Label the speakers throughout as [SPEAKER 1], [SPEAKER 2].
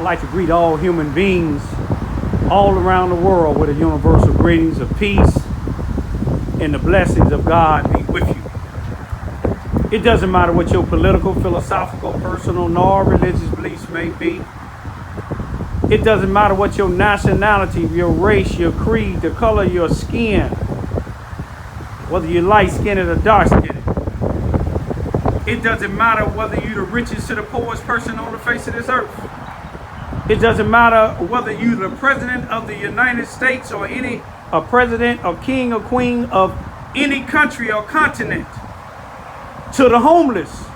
[SPEAKER 1] like to greet all human beings all around the world with a universal greetings of peace and the blessings of God be with you. It doesn't matter what your political, philosophical, personal, nor religious beliefs may be. It doesn't matter what your nationality, your race, your creed, the color of your skin, whether you're light-skinned or dark-skinned. It doesn't matter whether you're the richest to the poorest person on the face of this earth. It doesn't matter whether you're the president of the United States or a president or king or queen of any country or continent, to the homeless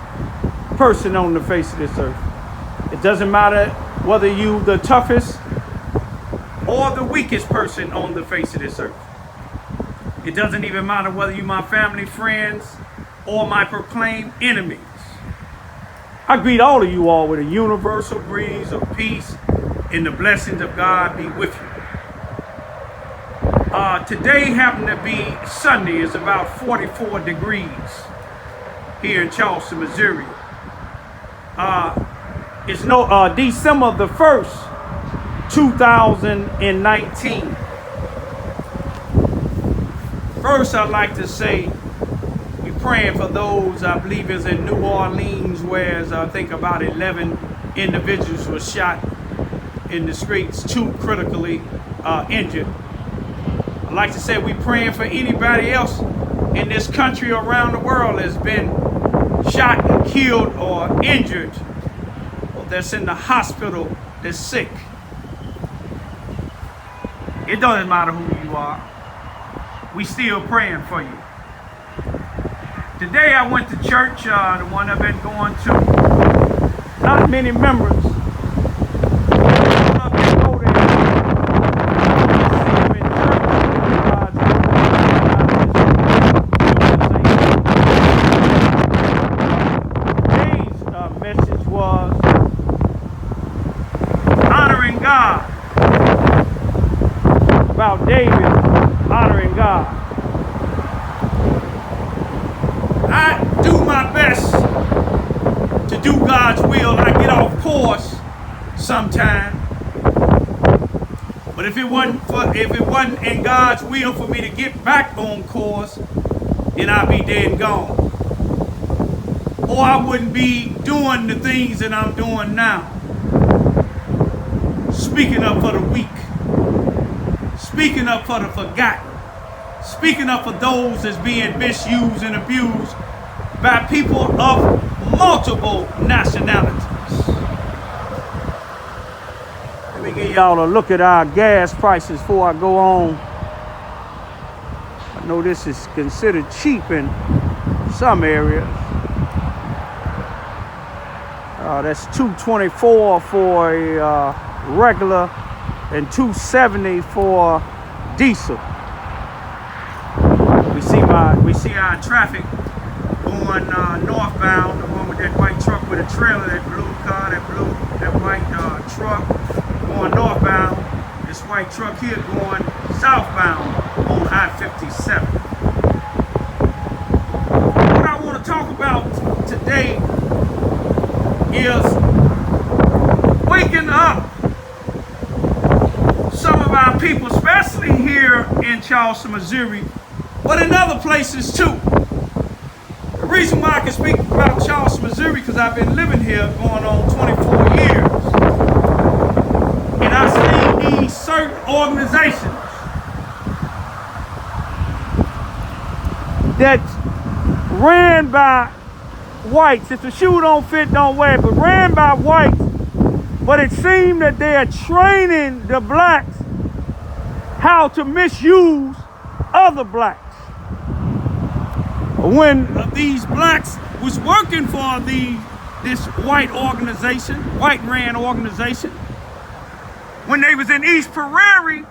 [SPEAKER 1] person on the face of this earth. It doesn't matter whether you the toughest or the weakest person on the face of this earth. It doesn't even matter whether you my family, friends, or my proclaimed enemies. I greet all of you all with a universal breeze of peace and the blessings of God be with you. Today happened to be Sunday. It's about 44 degrees here in Charleston, Missouri. It's December the 1st, 2019. First, I'd like to say we're praying for those, I believe is in New Orleans, where I think about 11 individuals were shot in the streets, 2 critically injured. I'd like to say we're praying for anybody else in this country or around the world that's been shot and killed or injured, or that's in the hospital, that's sick. It doesn't matter who you are. We still praying for you. Today I went to church, the one I've been going to. Not many members. About David honoring God. I do my best to do God's will. I get off course sometime, but if it wasn't in God's will for me to get back on course, then I'd be dead and gone, or I wouldn't be doing the things that I'm doing now, speaking up for the weak, speaking up for the forgotten, speaking up for those that's being misused and abused by people of multiple nationalities. Let me give y'all a look at our gas prices before I go on. I know this is considered cheap in some areas. That's $2.24 for a regular and $2.70 for diesel. We see our traffic going northbound, the one with that white truck with a trailer, that blue car, that white truck going northbound. This white truck here going southbound on I-57. What I want to talk about today is waking up some of our people, especially here in Charleston, Missouri, but in other places too. The reason why I can speak about Charleston, Missouri, because I've been living here going on 24 years. And I've seen these certain organizations that ran by whites. If the shoe don't fit, don't wear it, but ran by whites. But it seemed that they are training the blacks how to misuse other blacks. When these blacks was working for this white organization, white ran organization, when they was in East Prairie,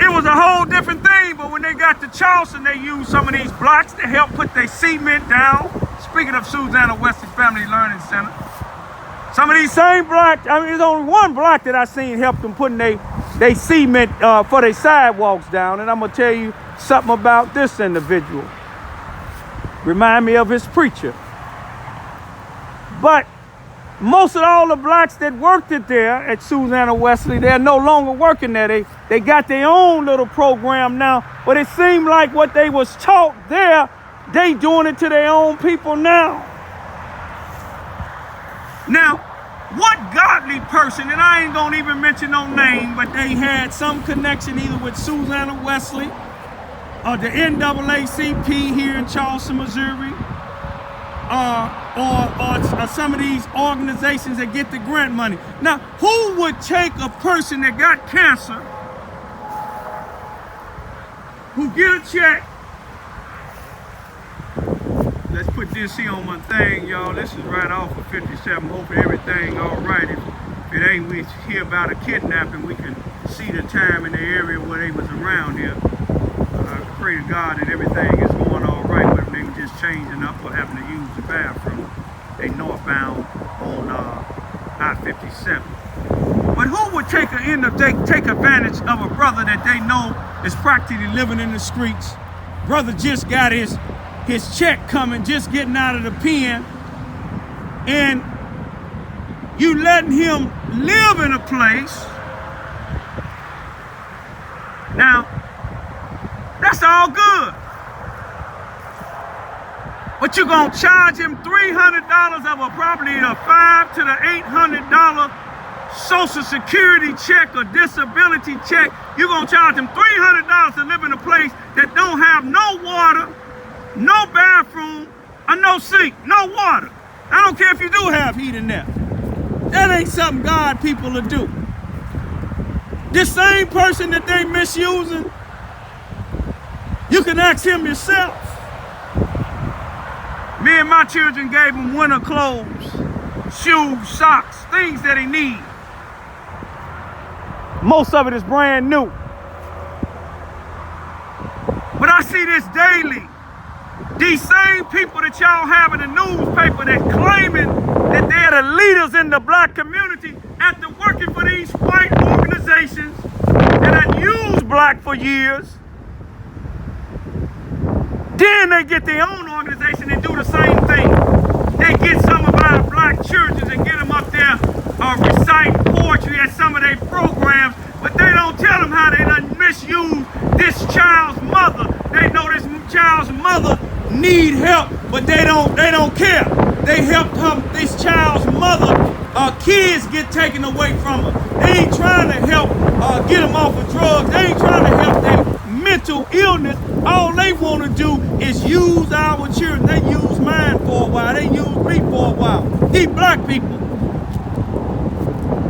[SPEAKER 1] it was a whole different thing. But when they got to Charleston, they used some of these blacks to help put their cement down. Speaking of Susanna Wesley Family Learning Center, some of these same blacks, there's only one black that I seen help them putting they cement for their sidewalks down. And I'm gonna tell you something about this individual. Remind me of his preacher. But Most of all the blacks that worked it there at Susanna Wesley, they're no longer working there. They got their own little program now, but it seemed like what they was taught there, they doing it to their own people now. Now, what godly person, and I ain't gonna even mention no name, but they had some connection either with Susanna Wesley or the NAACP here in Charleston, Missouri, or some of these organizations that get the grant money. Now, who would take a person that got cancer, who get a check? Let's put this here on my thing, y'all. This is right off of 57. Hopefully everything all right. If it ain't, we hear about a kidnapping, we can see the time in the area where they was around here. I pray to God that everything is going all right, but they just changing up or having to use the bathroom. They northbound on I-57. But who would take advantage of a brother that they know is practically living in the streets? Brother just got his check coming, just getting out of the pen, and you letting him live in a place. Now, that's all good. But you're gonna charge him $300 of a probably a $500 to the $800 Social Security check or disability check. You're gonna charge him $300 to live in a place that don't have no water, no bathroom, or no sink, no water. I don't care if you do have heat in there. That ain't something God people will do. This same person that they misusing, you can ask him yourself. Me and my children gave him winter clothes, shoes, socks, things that he need. Most of it is brand new. But I see this daily. These same people that y'all have in the newspaper that claiming that they're the leaders in the black community after working for these white organizations that have used black for years. Then they get their own organization and do the same thing. They get some of our black churches and get them up there recite poetry at some of their programs, but they don't tell them how they done misuse this child's mother. They know this child's mother need help, but they don't care. They help this child's mother. Kids get taken away from her. They ain't trying to help get them off of drugs. They ain't trying to help their mental illness. All they want to do is use our children. They use mine for a while. They use me for a while. These black people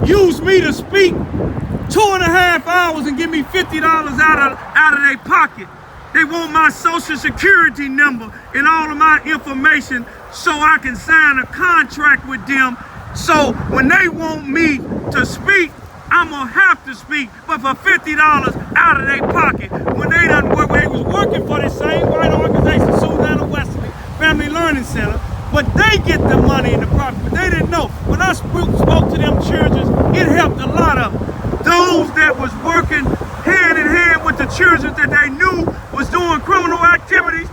[SPEAKER 1] use me to speak 2.5 hours and give me $50 out of their pocket. They want my social security number and all of my information so I can sign a contract with them. So when they want me to speak, I'm gonna have to speak, but for $50 out of their pocket. When they was working for the same white organization, Susanna Wesley Family Learning Center, but they get the money in the profit, but they didn't know. When I spoke to them children, it helped a lot of them. Those that was working hand in hand with the children that they knew was doing criminal activities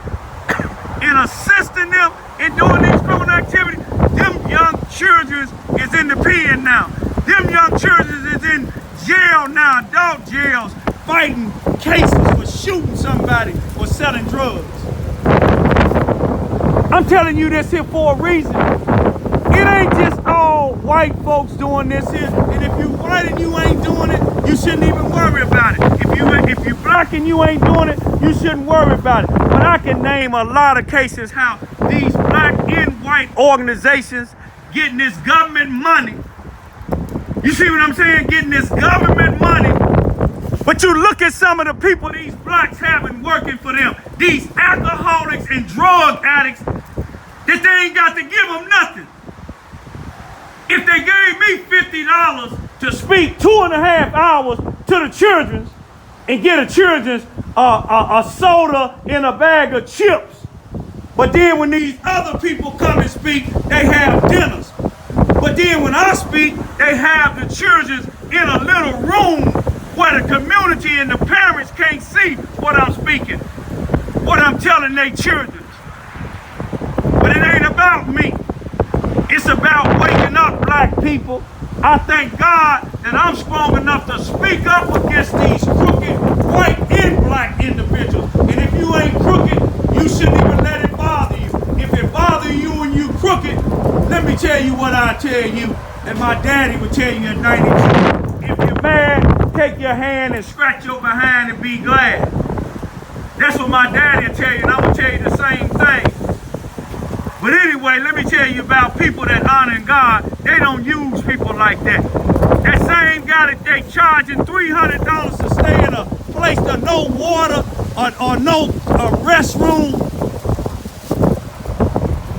[SPEAKER 1] and assisting them in doing these criminal activities, them young children is in the pen now. Them young children is in jail now, adult jails, fighting cases for shooting somebody or selling drugs. I'm telling you this here for a reason. It ain't just all white folks doing this here. And if you white and you ain't doing it, you shouldn't even worry about it. If you black and you ain't doing it, you shouldn't worry about it. But I can name a lot of cases how these black and white organizations getting this government money. You see what I'm saying? Getting this government money. But you look at some of the people these blacks having working for them. These alcoholics and drug addicts that they ain't got to give them nothing. If they gave me $50 to speak 2.5 hours to the children and get a children's a soda and a bag of chips, but then when these other people come and speak, they have dinners. But then when I speak, they have the children in a little room where the community and the parents can't see what I'm speaking, what I'm telling their children. But it ain't about me. It's about waking up people. I thank God that I'm strong enough to speak up against these crooked white and black individuals. And if you ain't crooked, you shouldn't even let it bother you. If it bothers you and you crooked, let me tell you what I tell you, and my daddy would tell you at 92. If you're mad, take your hand and scratch your behind and be glad. That's what my daddy will tell you, and I'm going to tell you the same thing. But anyway, let me tell you about people that honor God. They don't use people like that. That same guy that they charging $300 to stay in a place to no water or no restroom,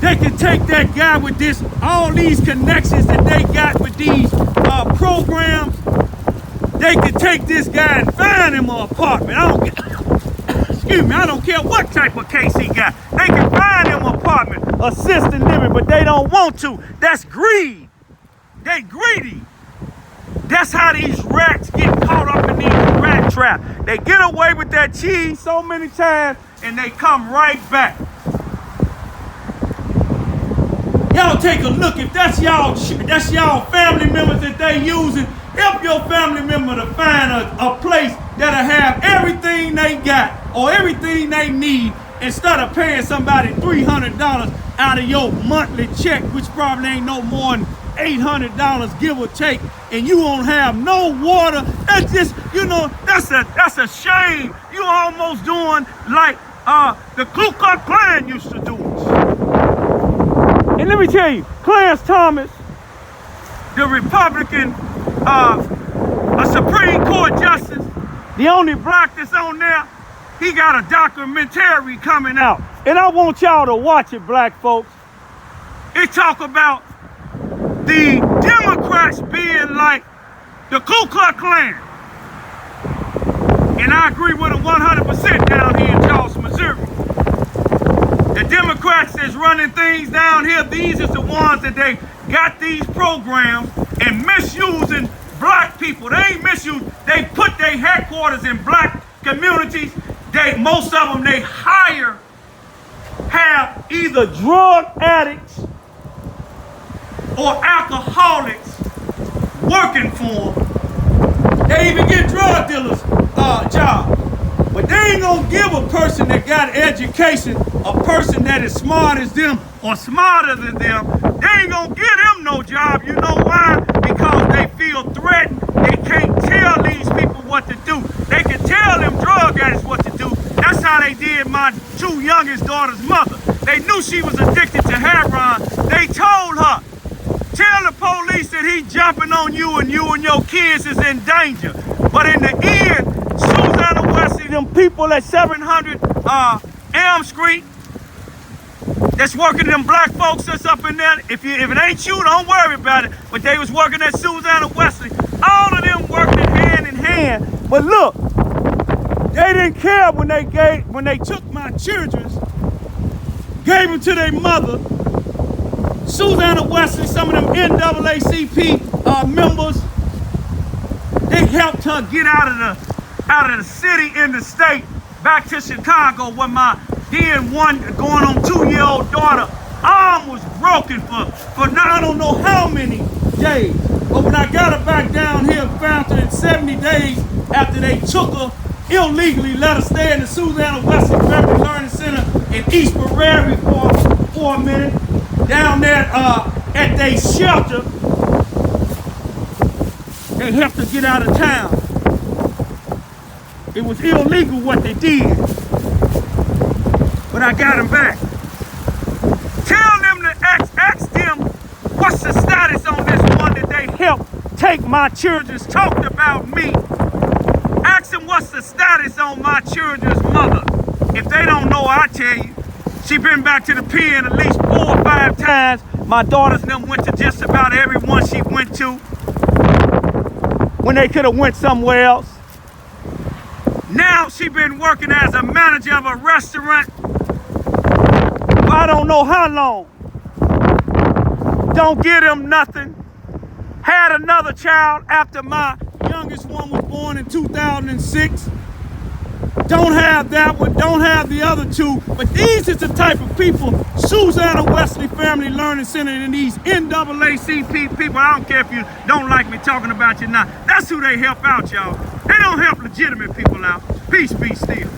[SPEAKER 1] they can take that guy with all these connections that they got with these programs. They can take this guy and find him an apartment. I don't care what type of case he got. They can find him an apartment, assisted living, but they don't want to. That's greed. They greedy. That's how these rats get caught up in these rat traps. They get away with that cheese so many times, and they come right back. Y'all take a look. If that's y'all family members that they using, help your family member to find a place that'll have everything they got or everything they need, instead of paying somebody $300 out of your monthly check, which probably ain't no more than $800 give or take, and you won't have no water. That's just, that's a shame. You almost doing like the Ku Klux Klan used to do it. And let me tell you, Clarence Thomas, the Republican a Supreme Court justice, the only black that's on there, he got a documentary coming out. And I want y'all to watch it, black folks. It talk about the Democrats being like the Ku Klux Klan. And I agree with them 100% down here in Charleston, Missouri. The Democrats that's running things down here, these is the ones that they got these programs and misusing black people. They ain't misuse. They put their headquarters in black communities. Most of them they have either drug addicts or alcoholics working for them. They even get drug dealers jobs. But they ain't gonna give a person that got education, a person that is smart as them or smarter than them, they ain't gonna give them no job. You know why? Because they feel threatened. They can't tell these people what to do. They can tell them drug addicts what to do. That's how they did my two youngest daughter's mother. They knew she was addicted to heroin. They told her, tell the police that he's jumping on you and your kids is in danger. But in the end, Susanna Wesley, them people at 700 Elm Street, that's working them black folks that's up in there. If it ain't you, don't worry about it. But they was working at Susanna Wesley. All of them working hand in hand. But look, they didn't care when they took my children, gave them to their mother. Susanna Wesley, some of them NAACP members, they helped her get out of the city and the state back to Chicago, where my then one going on 2-year-old daughter arm was broken for now I don't know how many days. But when I got her back down here, found her in 70 days after they took her illegally, let her stay in the Susanna Wesley Family Learning Center in East Prairie for a minute, down there at their shelter. They helped her get out of town. It was illegal what they did. But I got them back. Tell them to ask them what's the status on this one that they helped take my children's, talked about me. Ask them what's the status on my children's mother. If they don't know, I tell you. She been back to the pen at least 4 or 5 times. My daughters and them went to just about every one she went to when they could have went somewhere else. Now she been working as a manager of a restaurant. I don't know how long. Don't give them nothing. Had another child after my youngest one was born in 2006. Don't have that one, don't have the other two, but these is the type of people, Susanna Wesley Family Learning Center and these NAACP people, I don't care if you don't like me talking about you now, that's who they help out, y'all. They don't help legitimate people out. Peace be still.